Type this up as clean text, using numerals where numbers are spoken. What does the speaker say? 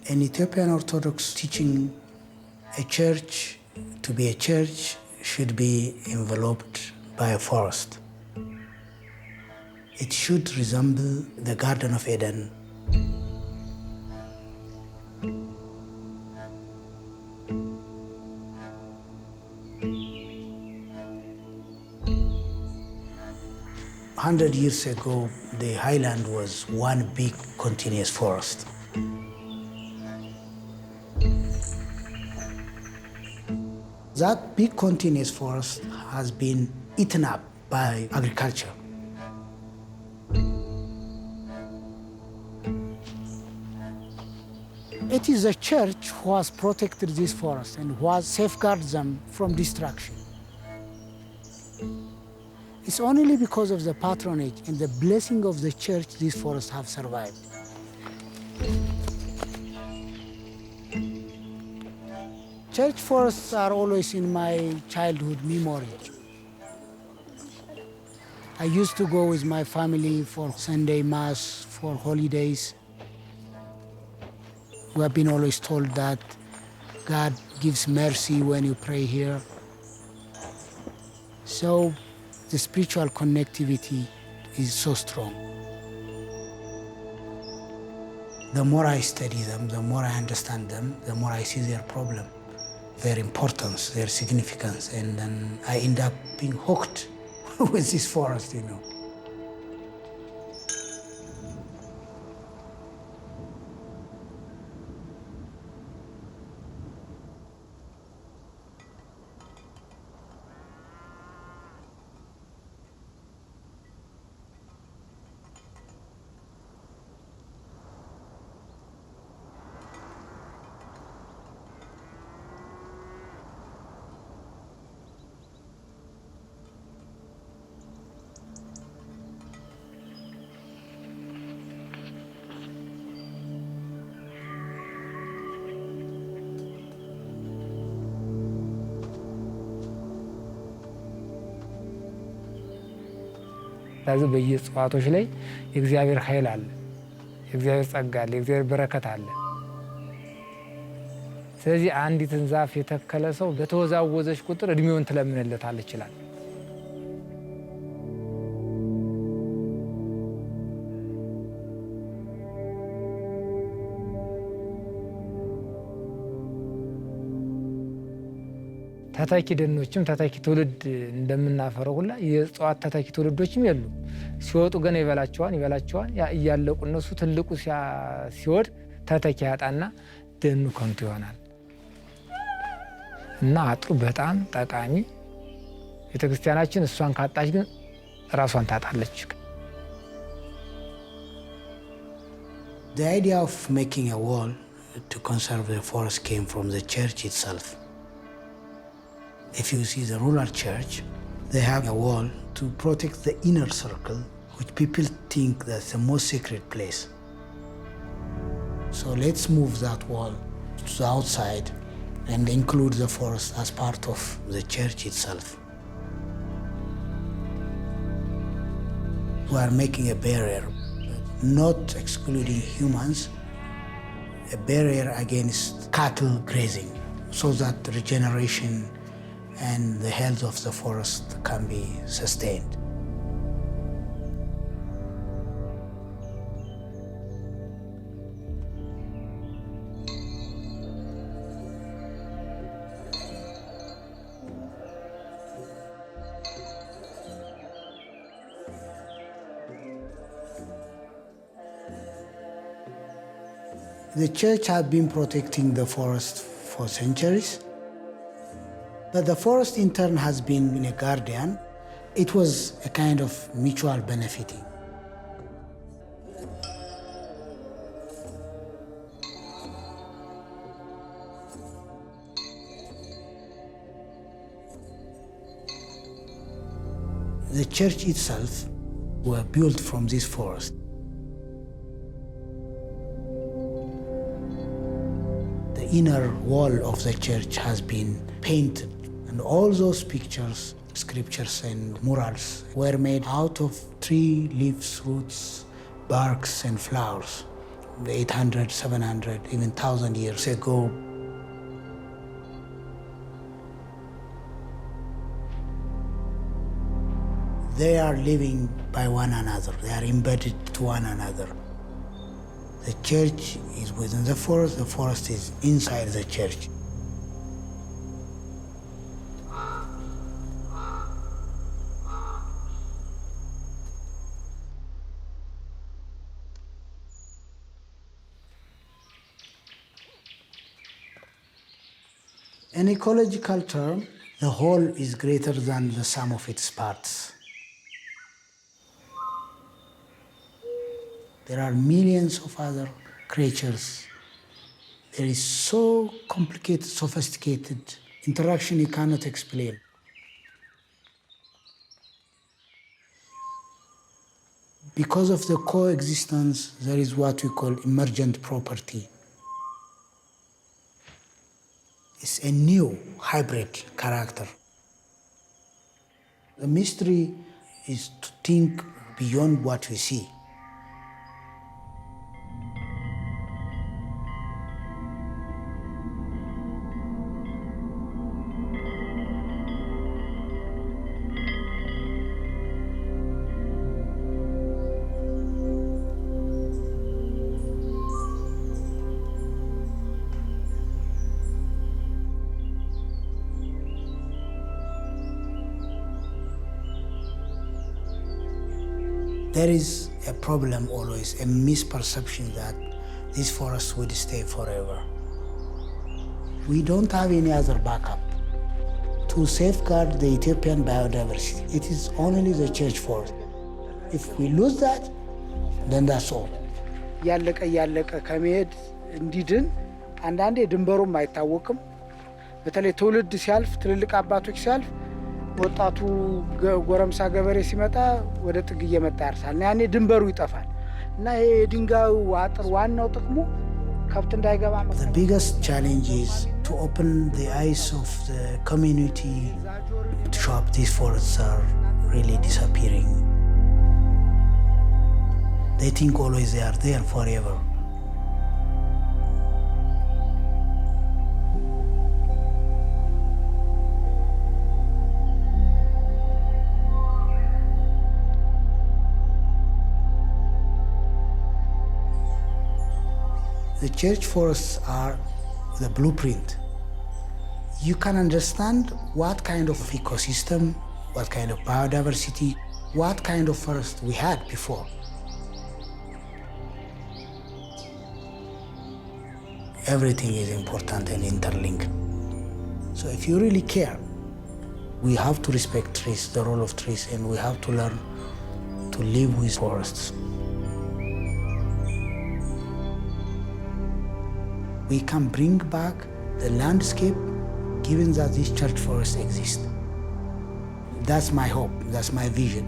In Ethiopian Orthodox teaching, a church, to be a church, should be enveloped by a forest. It should resemble the Garden of Eden. A 100 years ago, the highland was one big continuous forest. That big continuous forest has been eaten up by agriculture. It is the church who has protected this forest and who has safeguarded them from destruction. It's only because of the patronage and the blessing of the church these forests have survived. Church forests are always in my childhood memory. I used to go with my family for Sunday Mass, for holidays. We have been always told that God gives mercy when you pray here. So the spiritual connectivity is so strong. The more I study them, the more I understand them, the more I see their problem, their importance, their significance, and then I end up being hooked with this forest, you know. ስለዚህ በየእጽዋቶች ላይ የእግዚአብሔር ኃይል አለ፣ የእግዚአብሔር ጸጋ አለ፣ የእግዚአብሔር በረከት አለ። ስለዚህ አንዲትን ዛፍ የተከለ ሰው በተወዛወዘች ቁጥር እድሜውን ትለምንለታል ይችላል። ተተኪ ደኖችም ተተኪ ትውልድ እንደምናፈረው ሁላ የእጽዋት ተተኪ ትውልዶችም የሉ። ሲወጡ ገና ይበላቸዋል እያለቁ እነሱ ትልቁ ሲወድ ተተኪ ያጣና ደኑ ከንቱ ይሆናል። እና አጥሩ በጣም ጠቃሚ፣ ቤተክርስቲያናችን እሷን ካጣች ግን ራሷን ታጣለች። The idea of making a wall to conserve the forest came from the church itself. If you see the rural church, they have a wall to protect the inner circle, which people think that's the most sacred place. So let's move that wall to the outside and include the forest as part of the church itself. We are making a barrier, not excluding humans, a barrier against cattle grazing, so that regeneration and the health of the forest can be sustained. The church has been protecting the forest for centuries. But the forest in turn has been a guardian. It was a kind of mutual benefiting. The church itself were built from this forest. The inner wall of the church has been painted, and all those pictures, scriptures and murals were made out of tree leaves, roots, barks and flowers. 800, 700, even 1,000 years ago. They are living by one another. They are embedded to one another. The church is within the forest is inside the church. In ecological term, the whole is greater than the sum of its parts. There are millions of other creatures. There is so complicated, sophisticated interaction you cannot explain. Because of the coexistence, there is what we call emergent property. It's a new hybrid character. The mystery is to think beyond what we see. There is a problem always, a misperception that this forest would stay forever. We don't have any other backup. To safeguard the Ethiopian biodiversity, it is only the church forest. If we lose that, then that's all. ያለቀ ከመሄድ እንዲድን አንዳንዴ ድንበሩም አይታወቅም። በተለይ ትውልድ ሲያልፍ ትልልቅ አባቶች ሲያልፍ ወጣቱ ጎረምሳ ገበሬ ሲመጣ ወደ ጥግ እየመጣ ያርሳል። ያኔ ድንበሩ ይጠፋል እና ይሄ ድንጋዩ አጥር ዋናው ጥቅሙ ከብት እንዳይገባ ነው። The biggest challenge is to open the eyes of the community to show up these forests are really disappearing. They think always they are there forever. The church forests are the blueprint. You can understand what kind of ecosystem, what kind of biodiversity, what kind of forest we had before. Everything is important and interlinked. So if you really care, we have to respect trees, the role of trees, and we have to learn to live with forests. We can bring back the landscape given that these church forests exist. That's my hope, that's my vision.